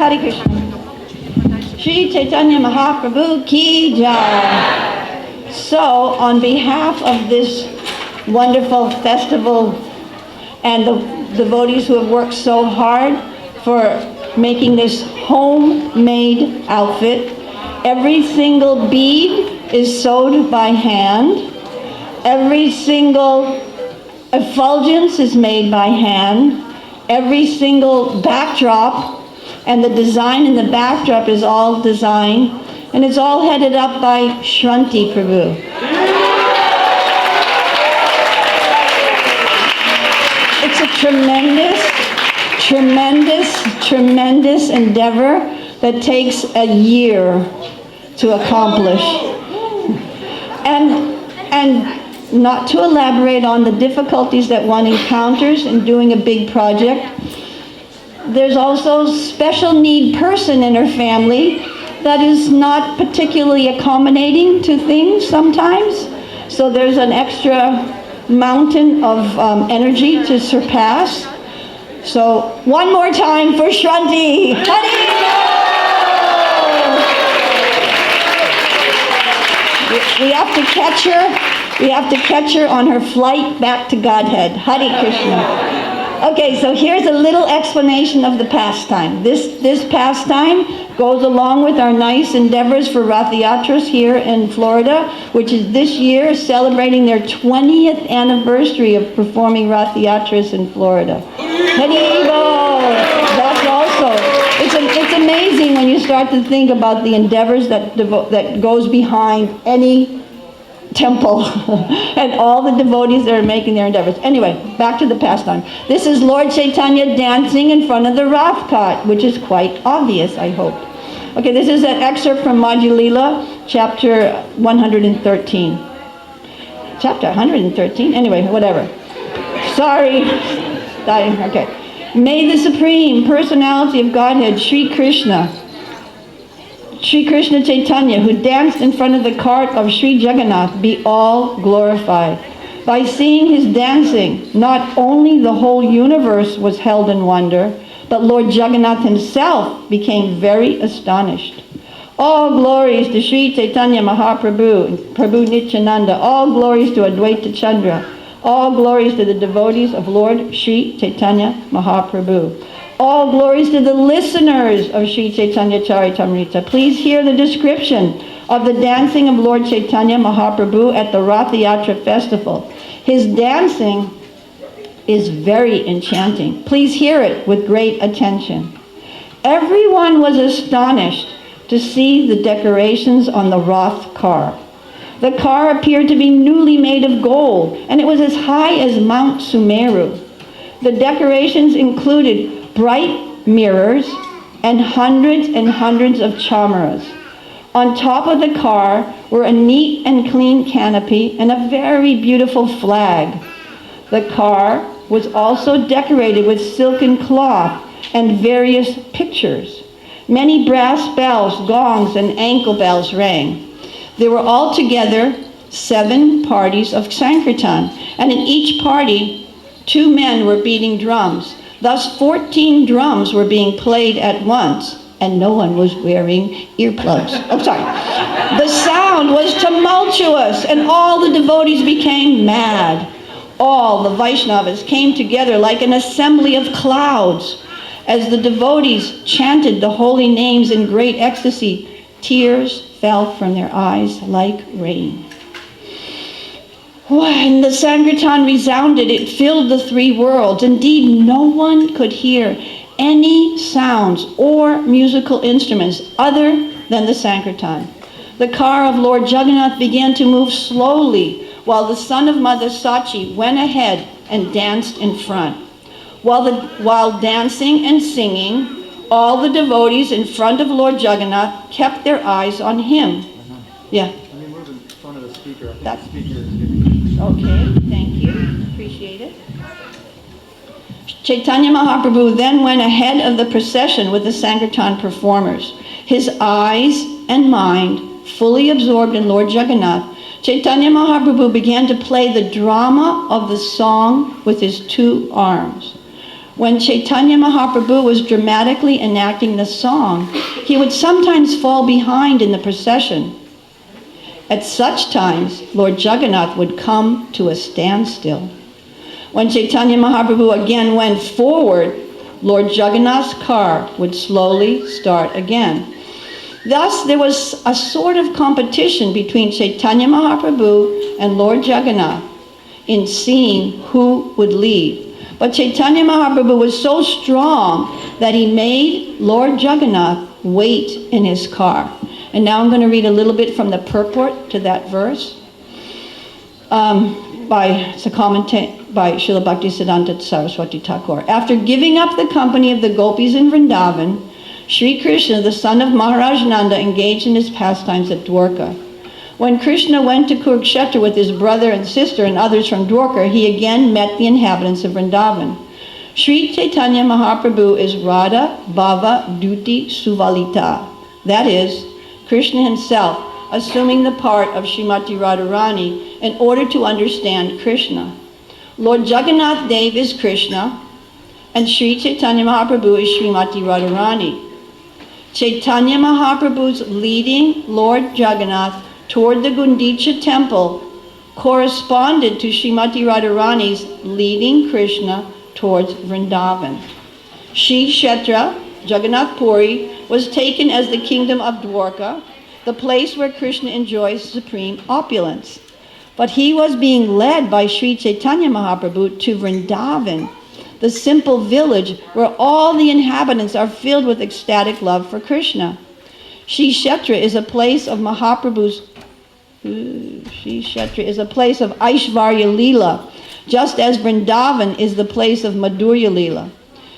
Hare Krishna. Shri Chaitanya Mahaprabhu ki jai. So, on behalf of this wonderful festival and the devotees who have worked so hard for making this homemade outfit, every single bead is sewed by hand. Every single effulgence is made by hand. Every single backdrop and the design in the backdrop is all designed, and it's all headed up by Shranti Prabhu. It's a tremendous endeavor that takes a year to accomplish. And not to elaborate on the difficulties that one encounters in doing a big project, there's also a special need person in her family that is not particularly accommodating to things sometimes. So there's an extra mountain of energy to surpass. So one more time for Shranti. We have to catch her. We have to catch her on her flight back to Godhead. Hare Krishna. Okay, so here's a little explanation of the pastime. This pastime goes along with our nice endeavors for Rath Yatras here in Florida, which is this year celebrating their 20th anniversary of performing Rath Yatras in Florida. Hare Bol! That's also, it's amazing when you start to think about the endeavors that goes behind any temple and all the devotees that are making their endeavors. Anyway, back to the pastime. This is Lord Chaitanya dancing in front of the Rath cart, which is quite obvious, I hope. Okay, this is an excerpt from Madhya Lila, chapter 113. Chapter 113? Anyway, whatever. Sorry. Okay. May the Supreme Personality of Godhead, Sri Krishna Chaitanya, who danced in front of the cart of Sri Jagannath, be all glorified. By seeing his dancing, not only the whole universe was held in wonder, but Lord Jagannath himself became very astonished. All glories to Sri Chaitanya Mahaprabhu, Prabhu Nityananda. All glories to Advaita Chandra. All glories to the devotees of Lord Sri Chaitanya Mahaprabhu. All glories to the listeners of Sri Chaitanya Charitamrita. Please hear the description of the dancing of Lord Chaitanya Mahaprabhu at the Rath Yatra festival. His dancing is very enchanting. Please hear it with great attention. Everyone was astonished to see the decorations on the Rath car. The car appeared to be newly made of gold, and it was as high as Mount Sumeru. The decorations included bright mirrors and hundreds of chamaras. On top of the car were a neat and clean canopy and a very beautiful flag. The car was also decorated with silken cloth and various pictures. Many brass bells, gongs, and ankle bells rang. There were altogether 7 parties of Sankirtan, and in each party 2 men were beating drums. Thus 14 drums were being played at once, and no one was wearing earplugs. The sound was tumultuous, and all the devotees became mad. All the Vaishnavas came together like an assembly of clouds. As the devotees chanted the holy names in great ecstasy, tears fell from their eyes like rain. When the Sankirtan resounded, it filled the 3 worlds. Indeed, no one could hear any sounds or musical instruments other than the Sankirtan. The car of Lord Jagannath began to move slowly, while the son of Mother Sachi went ahead and danced in front. While dancing and singing, all the devotees in front of Lord Jagannath kept their eyes on him. Yeah. Let me move in front of the speaker. I think That's- the speaker is giving. Okay, thank you. Appreciate it. Chaitanya Mahaprabhu then went ahead of the procession with the Sankirtan performers. His eyes and mind fully absorbed in Lord Jagannath, Chaitanya Mahaprabhu began to play the drama of the song with his 2 arms. When Chaitanya Mahaprabhu was dramatically enacting the song, he would sometimes fall behind in the procession. At such times, Lord Jagannath would come to a standstill. When Chaitanya Mahaprabhu again went forward, Lord Jagannath's car would slowly start again. Thus, there was a sort of competition between Chaitanya Mahaprabhu and Lord Jagannath in seeing who would lead. But Chaitanya Mahaprabhu was so strong that he made Lord Jagannath wait in his car. And now I'm going to read a little bit from the purport to that verse. It's a commentary by Srila Bhaktisiddhanta Saraswati Thakur. After giving up the company of the gopis in Vrindavan, Sri Krishna, the son of Maharaj Nanda, engaged in his pastimes at Dwarka. When Krishna went to Kurukshetra with his brother and sister and others from Dwarka, he again met the inhabitants of Vrindavan. Sri Chaitanya Mahaprabhu is Radha Bhava Duti Suvalita. That is, Krishna himself assuming the part of Srimati Radharani in order to understand Krishna. Lord Jagannath Dev is Krishna, and Sri Chaitanya Mahaprabhu is Srimati Radharani. Chaitanya Mahaprabhu's leading Lord Jagannath toward the Gundicha temple corresponded to Srimati Radharani's leading Krishna towards Vrindavan. Shri Kshetra, Jagannath Puri, was taken as the kingdom of Dwarka, the place where Krishna enjoys supreme opulence. But he was being led by Sri Chaitanya Mahaprabhu to Vrindavan, the simple village where all the inhabitants are filled with ecstatic love for Krishna. Shri Kshetra is a place of Mahaprabhu's Shri Kshetra is a place of Aishvarya Leela, just as Vrindavan is the place of Madhurya Leela.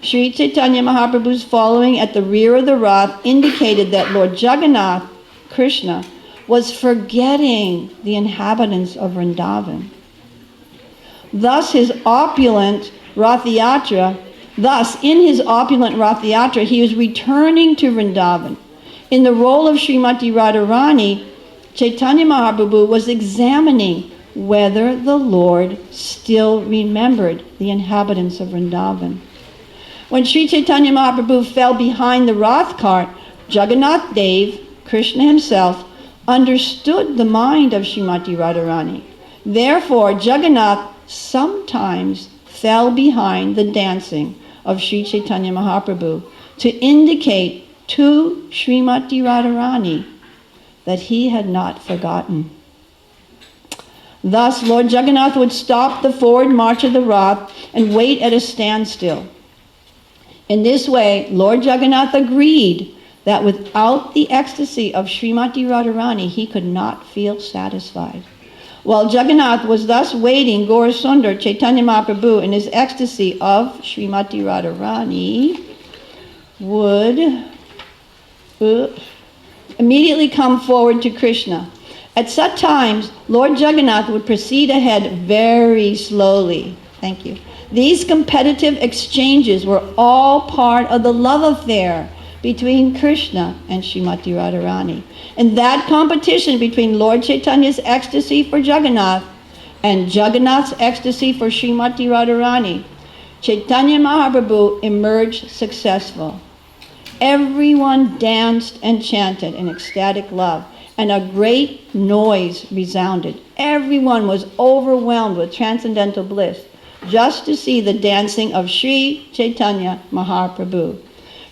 Sri Chaitanya Mahaprabhu's following at the rear of the Rath indicated that Lord Jagannath, Krishna, was forgetting the inhabitants of Vrindavan. Thus, in his opulent Rath Yatra, he was returning to Vrindavan. In the role of Srimati Radharani, Chaitanya Mahaprabhu was examining whether the Lord still remembered the inhabitants of Vrindavan. When Sri Chaitanya Mahaprabhu fell behind the Rath cart, Jagannath Dev, Krishna himself, understood the mind of Srimati Radharani. Therefore, Jagannath sometimes fell behind the dancing of Sri Chaitanya Mahaprabhu to indicate to Srimati Radharani that he had not forgotten. Thus, Lord Jagannath would stop the forward march of the Rath and wait at a standstill. In this way, Lord Jagannath agreed that without the ecstasy of Srimati Radharani, he could not feel satisfied. While Jagannath was thus waiting, Gaura Sundar, Chaitanya Mahaprabhu, in his ecstasy of Srimati Radharani, would immediately come forward to Krishna. At such times, Lord Jagannath would proceed ahead very slowly. Thank you. These competitive exchanges were all part of the love affair between Krishna and Srimati Radharani. And that competition between Lord Chaitanya's ecstasy for Jagannath and Jagannath's ecstasy for Srimati Radharani, Chaitanya Mahaprabhu emerged successful. Everyone danced and chanted in ecstatic love, and a great noise resounded. Everyone was overwhelmed with transcendental bliss just to see the dancing of Sri Chaitanya Mahaprabhu.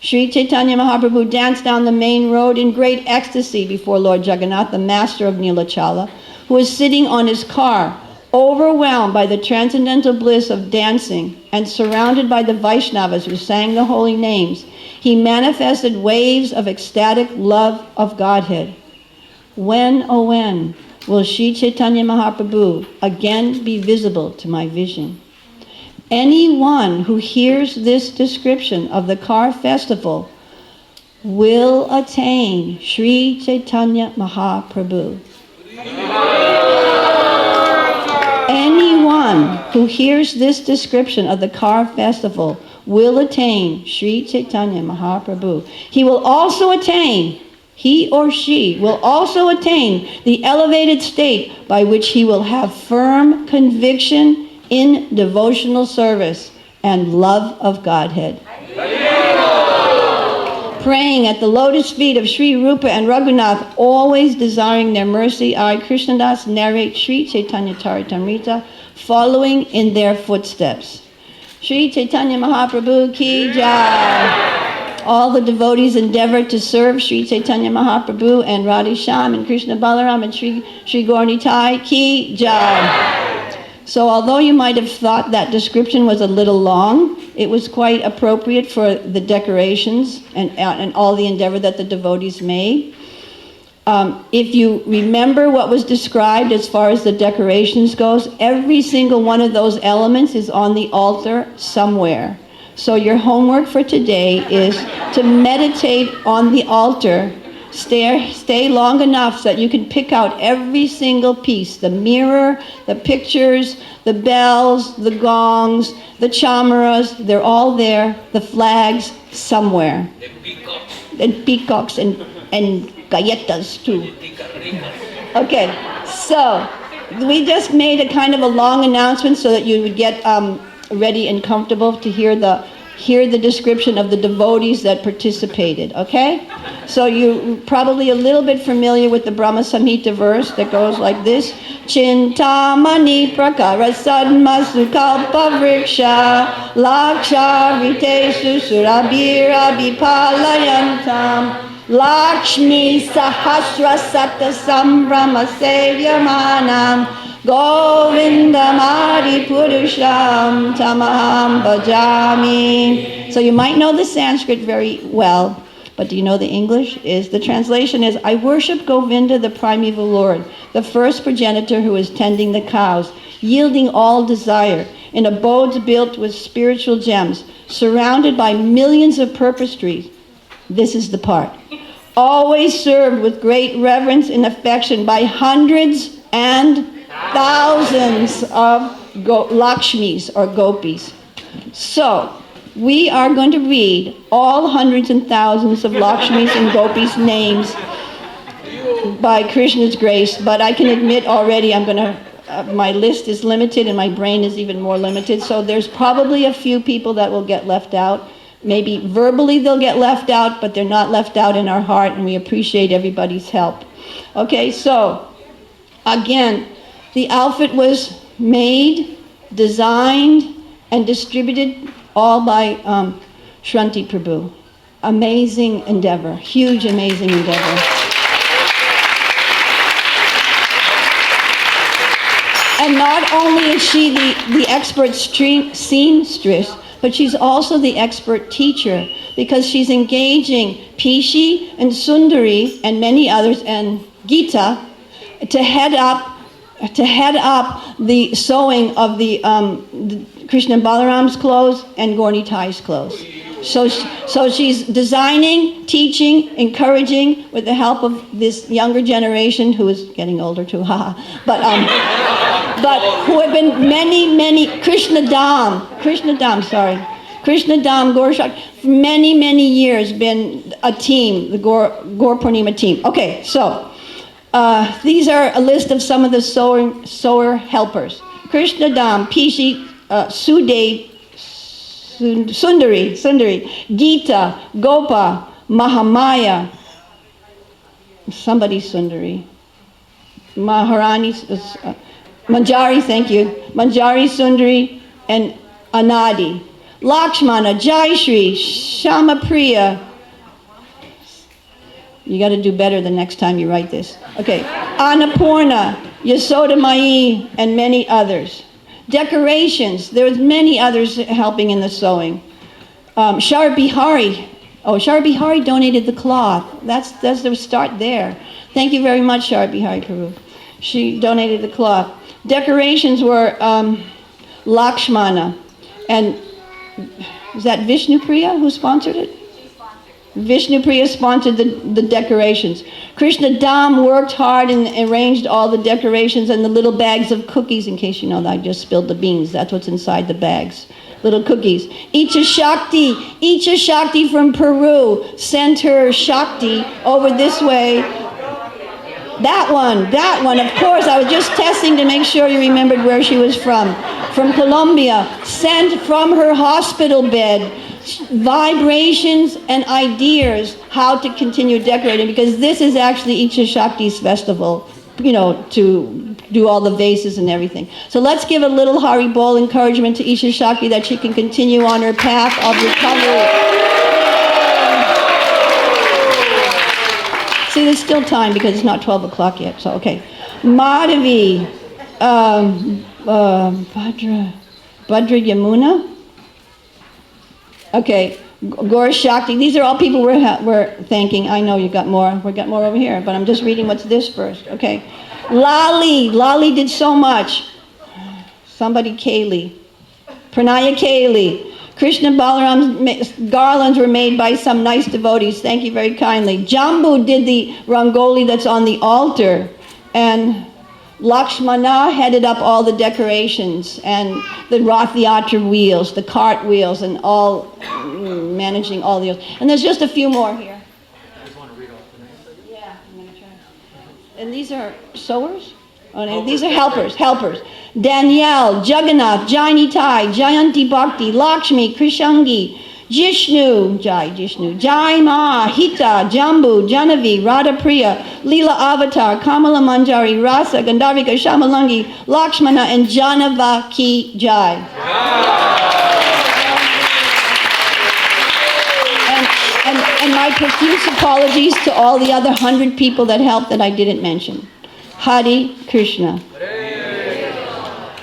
Sri Chaitanya Mahaprabhu danced down the main road in great ecstasy before Lord Jagannath, the master of Nilachala, who was sitting on his car, overwhelmed by the transcendental bliss of dancing and surrounded by the Vaishnavas who sang the holy names. He manifested waves of ecstatic love of Godhead. When, oh when, will Sri Chaitanya Mahaprabhu again be visible to my vision? Anyone who hears this description of the car festival will attain Sri Chaitanya Mahaprabhu. Anyone who hears this description of the car festival will attain Sri Chaitanya Mahaprabhu. He or she will also attain the elevated state by which he will have firm conviction in devotional service and love of Godhead. Praying at the lotus feet of Sri Rupa and Raghunath, always desiring their mercy, I, Krishnadas, narrate Sri Chaitanya Charitamrita, following in their footsteps. Sri Chaitanya Mahaprabhu ki jai. All the devotees endeavor to serve Sri Chaitanya Mahaprabhu and Radha Shyam and Krishna Balaram and Sri Gaura Nitai ki jai. So although you might have thought that description was a little long, it was quite appropriate for the decorations and all the endeavor that the devotees made. If you remember what was described as far as the decorations goes, every single one of those elements is on the altar somewhere. So your homework for today is to meditate on the altar. Stay long enough so that you can pick out every single piece, the mirror, the pictures, the bells, the gongs, the chamaras, they're all there, the flags somewhere. And peacocks and galletas too. Okay, so we just made a kind of a long announcement so that you would get ready and comfortable to hear the description of the devotees that participated, okay? So you're probably a little bit familiar with the Brahma Samhita verse that goes like this. Chintamani prakara sadma sukalpa vriksha laksha vitesu surabhira vipalayantam Lakshmi sahasra sata sambrama sevyamanam Govindamadi Purusham Tamaham Bhajami. So you might know the Sanskrit very well, but do you know the English? The translation is, I worship Govinda, the primeval Lord, the first progenitor who is tending the cows, yielding all desire, in abodes built with spiritual gems, surrounded by millions of purpose trees. This is the part. Always served with great reverence and affection by hundreds and thousands of Lakshmis or gopis. So, we are going to read all hundreds and thousands of Lakshmis and gopis' names by Krishna's grace, but I can admit already my list is limited and my brain is even more limited, so there's probably a few people that will get left out. Maybe verbally they'll get left out, but they're not left out in our heart, and we appreciate everybody's help. Okay, so, again, the outfit was made, designed, and distributed all by Shranti Prabhu. Amazing endeavor, huge, amazing endeavor. And not only is she the expert seamstress, but she's also the expert teacher, because she's engaging Pishi and Sundari and many others and Gita to head up the sewing of the Krishna Balaram's clothes and Gaura Nitai's clothes. So she's designing, teaching, encouraging with the help of this younger generation who is getting older too, but who have been many Krishna Dham Gaura, for many years been a team, the Gaura Purnima team. Okay, so these are a list of some of the sewer helpers. Krishna Dham, Pishi, Sudev, Sundari, Gita, Gopa, Mahamaya, somebody Sundari, Maharani, Manjari, thank you, Manjari Sundari, and Anadi, Lakshmana, Jayashri, Shamapriya. You got to do better the next time you write this. Okay, Annapurna, Yasoda Mai, and many others. Decorations, there's many others helping in the sewing. Shar Bihari donated the cloth. That's the start there. Thank you very much, Shar Bihari Prabhu. She donated the cloth. Decorations were Lakshmana, and is that Vishnu Priya who sponsored it? Vishnu Priya sponsored the decorations. Krishna Dham worked hard and arranged all the decorations and the little bags of cookies, in case you know that I just spilled the beans. That's what's inside the bags. Little cookies. Icha Shakti from Peru sent her Shakti over this way. That one, of course. I was just testing to make sure you remembered where she was from. From Colombia, sent from her hospital bed vibrations and ideas how to continue decorating, because this is actually Isha Shakti's festival, to do all the vases and everything. So let's give a little Hari Bol encouragement to Isha Shakti that she can continue on her path of recovery. See, there's still time because it's not 12 o'clock yet, so okay. Madhavi, Bhadra Yamuna. Okay, Gaura Shakti. These are all people we're thanking. I know you got more. We got more over here, but I'm just reading what's this first. Okay. Lali did so much. Somebody Kaylee. Pranaya Kaylee. Krishna Balaram's garlands were made by some nice devotees. Thank you very kindly. Jambu did the rangoli that's on the altar. And Lakshmana headed up all the decorations and the Rath Yatra wheels, the cart wheels, and all managing all the others. And there's just a few more here. I just want to read off the names. Yeah, I'm going to try. And these are sewers? Oh, no, these are helpers. Danielle, Jagannath, Jaini Tai, Jayanti Bhakti, Lakshmi, Krishangi, Jishnu, Jai Ma, Hita, Jambu, Janavi, Radha Priya, Leela Avatar, Kamala Manjari, Rasa, Gandharvika, Shamalangi, Lakshmana, and Janava Ki Jai. And my profuse apologies to all the other 100 people that helped that I didn't mention. Hare Krishna.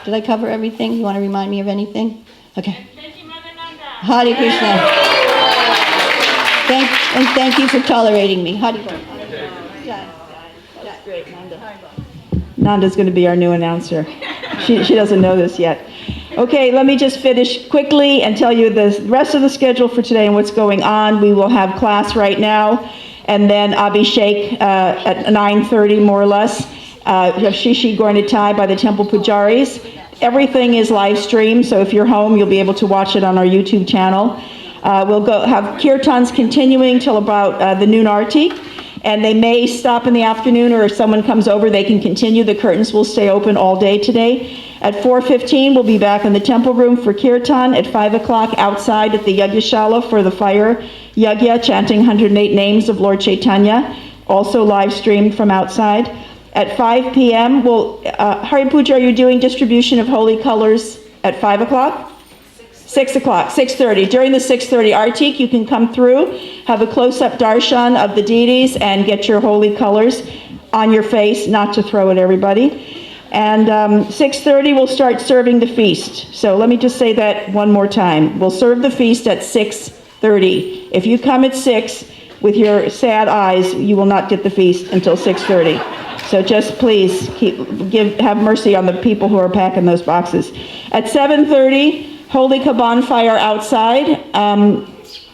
Did I cover everything? You want to remind me of anything? Okay. Hare Krishna. Thank you for tolerating me. Hare Krishna. That's great, Nanda. Nanda's going to be our new announcer. She doesn't know this yet. Okay, let me just finish quickly and tell you the rest of the schedule for today and what's going on. We will have class right now, and then Abhishek at 9:30 more or less. Shishi Gornitai by the Temple Pujaris. Everything is live streamed, so if you're home, you'll be able to watch it on our YouTube channel. We'll have kirtans continuing till about the noon arti, and they may stop in the afternoon, or if someone comes over, they can continue. The curtains will stay open all day today. At 4:15, we'll be back in the temple room for kirtan. At 5 o'clock, outside at the Yagyashala for the fire yagya, chanting 108 names of Lord Chaitanya, also live streamed from outside. At 5 p.m., Hari Puja, are you doing distribution of holy colors at 5 o'clock? 6 o'clock, 6:30. During the 6:30 Artik, you can come through, have a close-up darshan of the deities, and get your holy colors on your face, not to throw at everybody. And 6:30, we'll start serving the feast. So let me just say that one more time. We'll serve the feast at 6:30. If you come at 6 with your sad eyes, you will not get the feast until 6:30. So just please have mercy on the people who are packing those boxes. At 7:30, Holy bonfire outside.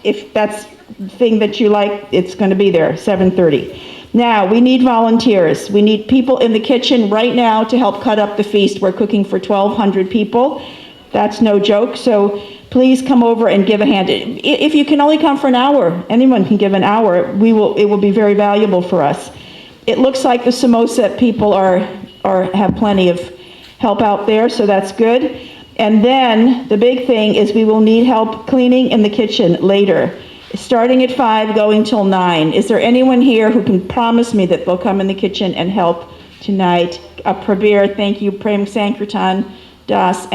If that's the thing that you like, it's going to be there, 7:30. Now, we need volunteers. We need people in the kitchen right now to help cut up the feast. We're cooking for 1,200 people. That's no joke. So please come over and give a hand. If you can only come for an hour, anyone can give an hour. It will be very valuable for us. It looks like the samosa people have plenty of help out there, so that's good. And then the big thing is we will need help cleaning in the kitchen later, starting at 5, going till 9. Is there anyone here who can promise me that they'll come in the kitchen and help tonight? Prabir, thank you. Prem Sankirtan, Das,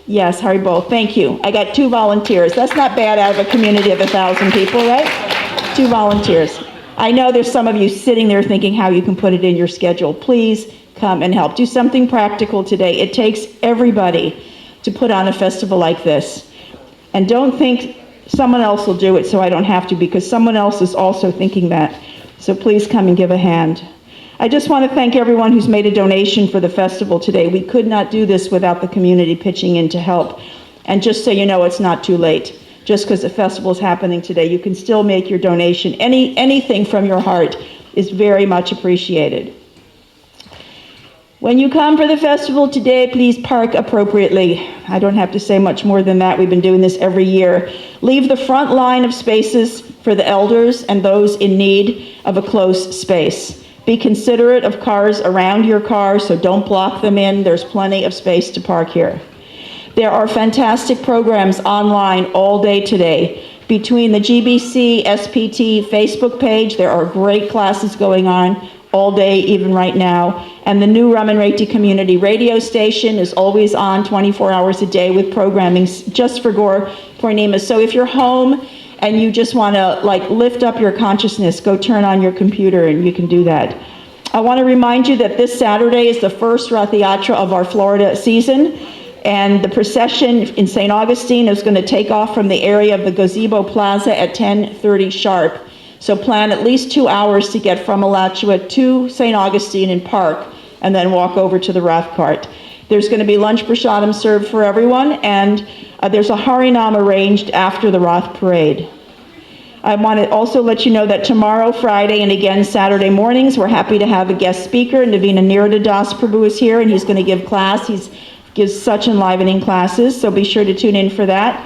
yes, Haribol, thank you. I got 2 volunteers. That's not bad out of a community of 1,000 people, right? 2 volunteers. I know there's some of you sitting there thinking how you can put it in your schedule. Please come and help. Do something practical today. It takes everybody to put on a festival like this. And don't think someone else will do it so I don't have to, because someone else is also thinking that. So please come and give a hand. I just want to thank everyone who's made a donation for the festival today. We could not do this without the community pitching in to help. And just so you know, it's not too late. Just because the festival is happening today, you can still make your donation. Anything from your heart is very much appreciated. When you come for the festival today, please park appropriately. I don't have to say much more than that. We've been doing this every year. Leave the front line of spaces for the elders and those in need of a close space. Be considerate of cars around your car, so don't block them in. There's plenty of space to park here. There are fantastic programs online all day today. Between the GBC, SPT Facebook page, there are great classes going on all day, even right now. And the new Ramanreti Community Radio Station is always on 24 hours a day with programming just for Gaura Purnima. So if you're home and you just want to lift up your consciousness, go turn on your computer and you can do that. I want to remind you that this Saturday is the first Rath Yatra of our Florida season, and the procession in St. Augustine is going to take off from the area of the Gazebo Plaza at 10:30 sharp. So plan at least 2 hours to get from Alachua to St. Augustine and park, and then walk over to the Rath Cart. There's going to be lunch prasadam served for everyone, and there's a Harinam arranged after the Rath Parade. I want to also let you know that tomorrow, Friday, and again Saturday mornings, we're happy to have a guest speaker. Navina Nirada Das Prabhu is here, and he's going to give class. He gives such enlivening classes, so be sure to tune in for that.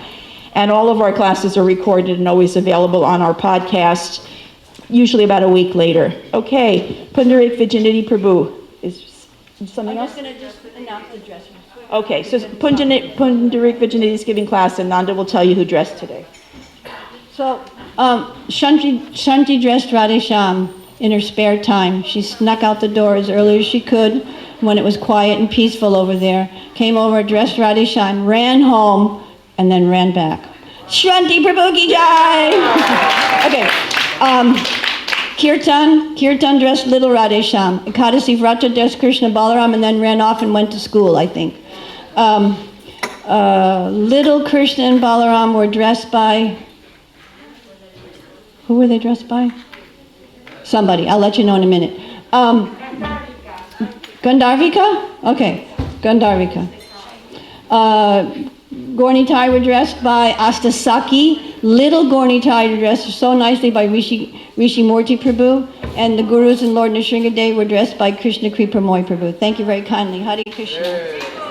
And all of our classes are recorded and always available on our podcast, usually about a week later. Okay, Pundarik Vijayiniti Prabhu. Is something else? I'm just going to announce the dressers. Okay, so Pundarik Vijayiniti is giving class, and Nanda will tell you who dressed today. So, Shanti dressed Radhesham in her spare time. She snuck out the door as early as she could when it was quiet and peaceful over there. Came over, dressed Radhesham, ran home, and then ran back. Shanti Prabhu ki jai! Okay. Kirtan dressed little Radhesham. Ekadasi Vrata dressed Krishna Balaram and then ran off and went to school, I think. Little Krishna and Balaram were dressed by... Who were they dressed by? Somebody. I'll let you know in a minute. Gandharvika? Okay. Gandharvika. Gornitai were dressed by Astasaki. Little Gornitai were dressed so nicely by Rishi Murti Prabhu. And the Gurus and Lord Nrsingadev were dressed by Krishna Kripamoy Prabhu. Thank you very kindly. Hare Krishna.